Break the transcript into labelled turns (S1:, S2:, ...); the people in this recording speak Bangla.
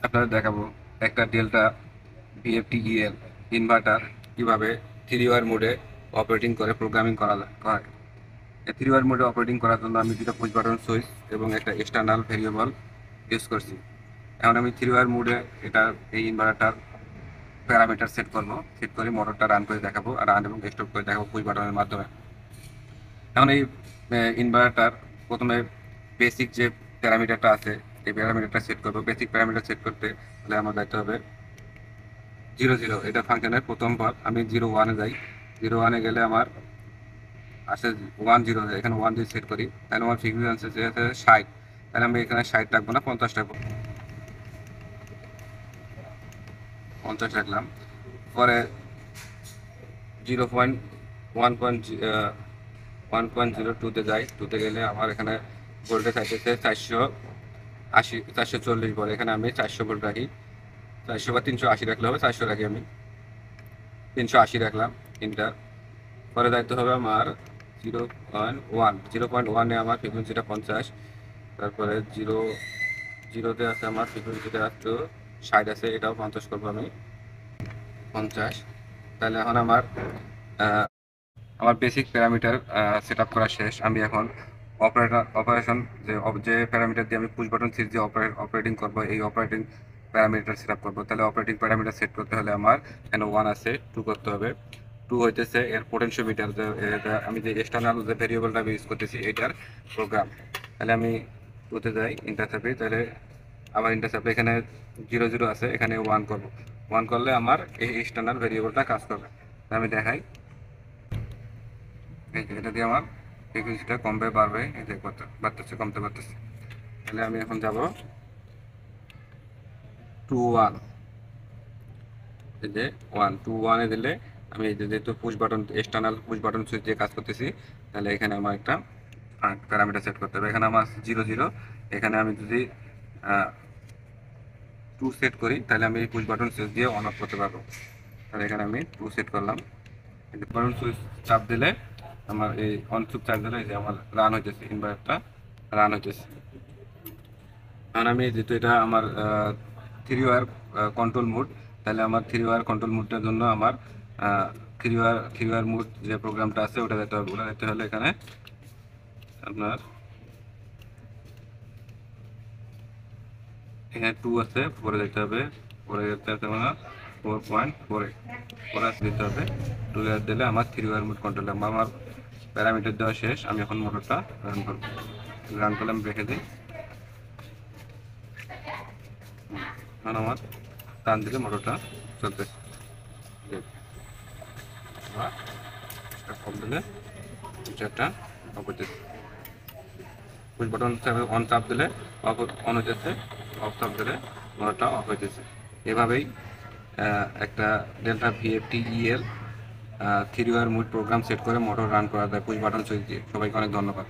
S1: আপনাদের দেখাবো একটা ডেল্টা ভিএফটিইএল ইনভার্টার কিভাবে 3 ওয়ার মোডে অপারেটিং করে প্রোগ্রামিং করা হয়। 3 ওয়ার মোডে অপারেটিং করার জন্য আমি দুটো পুশ বাটন সুইচ এবং একটা এক্সটার্নাল ভেরিয়েবল ইউজ করছি। এখন আমি 3 ওয়ার মোডে এই ইনভার্টারটার প্যারামিটার সেট করে মোটরটা রান করে দেখাবো, আর রান এবং স্টপ করে দেখাবো পুশ বাটনের মাধ্যমে। এখন এই ইনভার্টার প্রথমে বেসিক যে প্যারামিটারটা আছে এই প্যারামিটারটা সেট করবো। বেসিক প্যারামিটার সেট করতে হলে আমার যাইতে হবে 0 0, এটা ফাংশনের প্রথম পদ। আমি 0 1-এ যাই। 0 1-এ গেলে আমার আসে 1 0, এখানে 1 দিয়ে সেট করি, তাহলে আমার ফ্রিকুয়েন্সি আছে 60। তাহলে আমি এখানে 60 রাখবো না, 50 রাখবো। 50 রাখলাম। পরে 0.1.02-তে যাই। 2-তে গেলে আমার এখানে ভোল্টেজ আসতেছে 480, 440 ভোল্ট। এখানে আমি 400 ভোল্ট রাখি। 400 বা 380 রাখলে হবে, 400 রাখি আমি। 380 রাখলাম ইন্টার। পরে দায়িত্ব হবে আমার 0.1 আমার ফ্রিকুয়েন্সিটা 50। তারপরে 0 0-তে আছে আমার ফ্রিকুয়েন্সিটা একটু 60 আছে, এটাও 50 করবো আমি, 50। তাহলে এখন আমার বেসিক প্যারামিটার সেট আপ করা শেষ। আমি এখন অপারেশন যে প্যারামিটার দিয়ে আমি পুশ বাটন সিট দিয়ে অপারেটিং করবো, এই অপারেটিং প্যারামিটার সেট আপ করবো। তাহলে অপারেটিং প্যারামিটার সেট করতে হলে আমার এখানে 1 আছে, 2 করতে হবে। 2 হইতেছে এর পোটেনশিওমিটার, আমি যে এক্সটার্নাল যে ভেরিয়েবলটা আমি ইউজ করতেছি এটার প্রোগ্রাম। তাহলে আমি 2-তে যাই, ইন্টারসেপে। তাহলে আমার ইন্টারসেপে এখানে 0 0 আছে, এখানে 1 করবো। 1 করলে আমার এই এক্সটার্নাল ভেরিয়েবলটা কাজ করবে। আমি দেখাই, এই যে এটা দিয়ে আমার ফ্রিকুয়েন্সিটা কমবে বাড়বে, এই যে বাড়তেছে কমতে বাড়তেছে। তাহলে আমি এখন যাব 2 1, এই যে 1 2 1-এ দিলে আমি এই যে যেহেতু push button external push button switch দিয়ে কাজ করতেছি, তাহলে এখানে আমার একটা প্যারামিটার সেট করতে হবে। এখানে আমার 0 0, এখানে আমি যদি 2 সেট করি তাহলে আমি এই পুশ বাটন সুইচ দিয়ে অন অফ করতে পারবো। তাহলে এখানে আমি 2 সেট করলাম। বাটন সুইচ চাপ দিলে আমার এই অন সুইচ চাপ দিলে এই যে আমার রান হইতেছে, ইনভার্টারটা রান হইতেছে। কারণ আমি যেহেতু এটা আমার 3 ওয়ার কন্ট্রোল মোড, তাহলে আমার 3 ওয়ার কন্ট্রোল মোডটার জন্য আমার 3 ওয়ার মোড যে প্রোগ্রামটা আছে ওটা দিতে হবে। ওটা দিতে হলে এখানে আপনার এখানে 2 আছে, পরে দিতে হবে। পরে দিতে হবে আমার 4.4 পরে দিতে হবে। 2 ওয়ার দিলে আমার 3 ওয়ার মোড কন্ট্রোল। আমার প্যারামিটার দেওয়া শেষ। আমি এখন মোটরটা রান করবো। রান করলে আমি রেখে দিই। এখন আমার টান দিলে মোটরটা চলতেছে। কম দিলে চারটা অফ হইতেছে। পুশ বাটন অন চাপ দিলে অফ অন হইতেছে, অফ চাপ দিলে মোটরটা অফ হইতেছে। এভাবেই একটা delta VFTEL 3 wire mode program set করে মোটর রান করা যায় পুশ বাটন সুইচ দিয়ে। সবাইকে অনেক ধন্যবাদ।